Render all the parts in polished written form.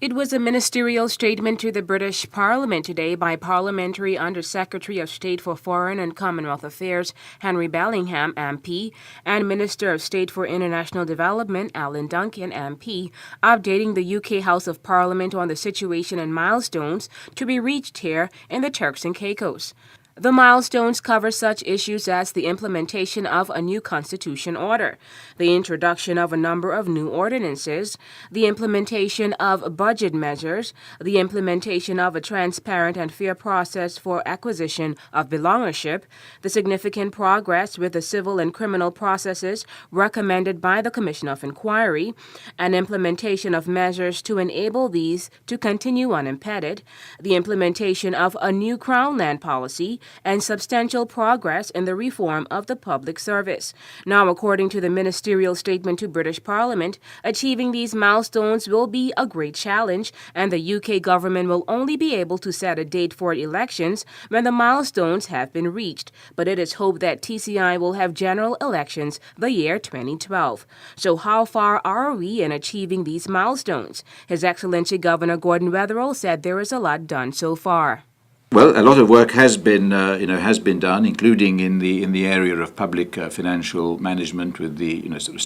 It was a ministerial statement to the British Parliament today by Parliamentary Under-Secretary of State for Foreign and Commonwealth Affairs Henry Bellingham, MP, and Minister of State for International Development Alan Duncan, MP, updating the UK House of Parliament on the situation and milestones to be reached here in the Turks and Caicos. The milestones cover such issues as the implementation of a new constitution order, the introduction of a number of new ordinances, the implementation of budget measures, the implementation of a transparent and fair process for acquisition of belongership, the significant progress with the civil and criminal processes recommended by the Commission of Inquiry, and implementation of measures to enable these to continue unimpeded, the implementation of a new Crown land policy, and substantial progress in the reform of the public service. Now, according to the ministerial statement to British Parliament, achieving these milestones will be a great challenge, and the UK government will only be able to set a date for elections when the milestones have been reached. But it is hoped that TCI will have general elections the year 2012. So how far are we in achieving these milestones? His Excellency Governor Gordon Weatherall said there is a lot done so far. Well, a lot of work has been done, including in the area of public financial management with the sort of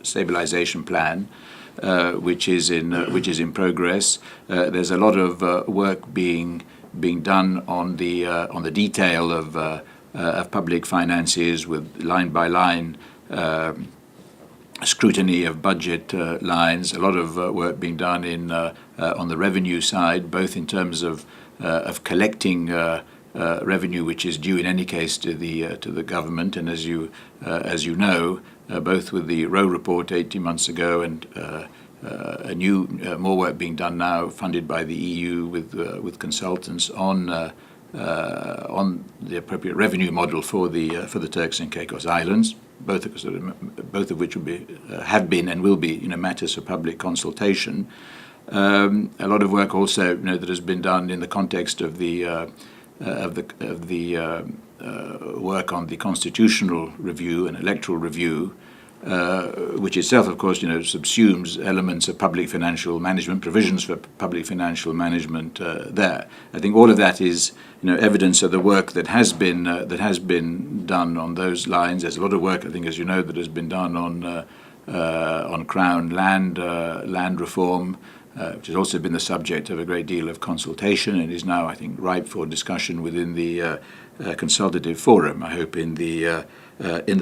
stabilization plan, which is in progress. There's a lot of work being done on the detail of public finances with line by line scrutiny of budget lines. A lot of work being done on the revenue side, both in terms of collecting revenue which is due in any case to the government, and as you know, both with the Rowe report 18 months ago and more work being done now, funded by the EU with consultants on the appropriate revenue model for the Turks and Caicos Islands, both of which have been and will be matters for public consultation. A lot of work also that has been done in the context of the work on the constitutional review and electoral review, which itself, of course, subsumes elements of public financial management, provisions for public financial management there. I think all of that is evidence of the work that has been done on those lines. There's a lot of work, I think, as you know, that has been done on Crown land reform, which has also been the subject of a great deal of consultation and is now, I think, ripe for discussion within the consultative forum, I hope, in the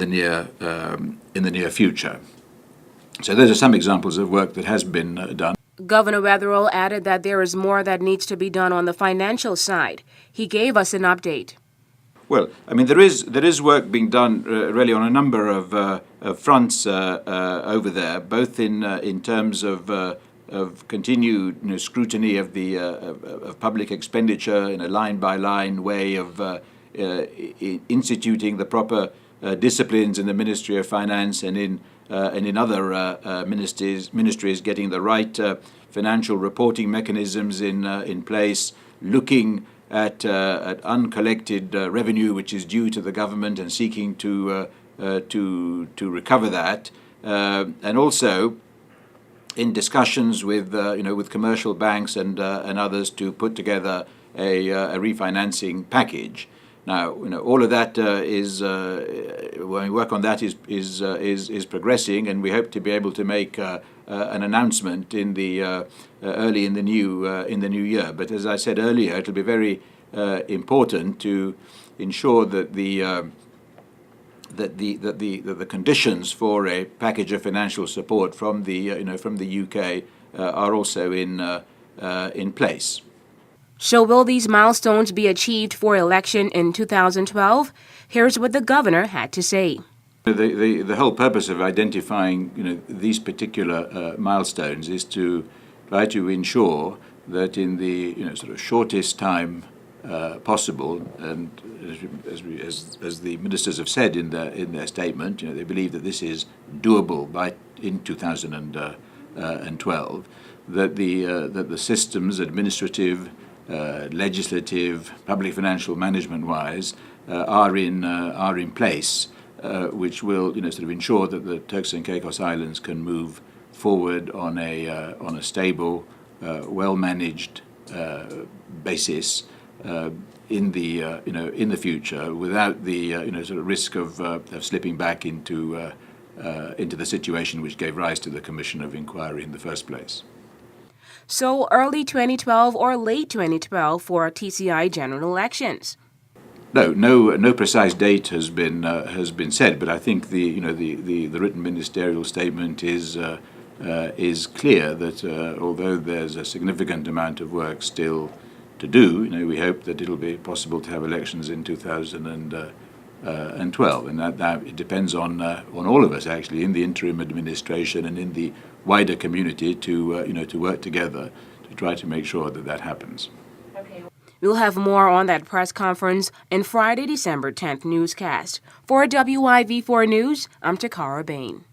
near future. So those are some examples of work that has been done. Governor Weatherall added that there is more that needs to be done on the financial side. He gave us an update. Well, I mean, there is work being done really on a number of fronts over there, both in terms of continued scrutiny of public expenditure in a line-by-line way of instituting the proper disciplines in the Ministry of Finance and in other ministries getting the right financial reporting mechanisms in place, looking at uncollected revenue which is due to the government and seeking to recover that, and also in discussions with commercial banks and others to put together a refinancing package. Now, all of that when we work on that is progressing, and we hope to be able to make an announcement in the early in the new year. But as I said earlier, it'll be very important to ensure that the conditions for a package of financial support from the UK are also in place. So will these milestones be achieved for election in 2012? Here's what the governor had to say. The whole purpose of identifying these particular milestones is to try to ensure that in the sort of shortest time possible, and as the ministers have said in their statement, they believe that this is doable in 2012. That the systems, administrative, legislative, public financial management-wise, are in place, which will sort of ensure that the Turks and Caicos Islands can move forward on a stable, well-managed basis in the future, without the sort of risk of slipping back into the situation which gave rise to the Commission of Inquiry in the first place. So early 2012 or late 2012 for TCI general elections? No precise date has been said, but I think the written ministerial statement is clear that although there's a significant amount of work still to do, we hope that it'll be possible to have elections in 2012, and that it depends on all of us actually in the interim administration and in the wider community to work together to try to make sure that happens. Okay. We'll have more on that press conference in Friday, December 10th newscast. For WIV4 News, I'm Takara Bain.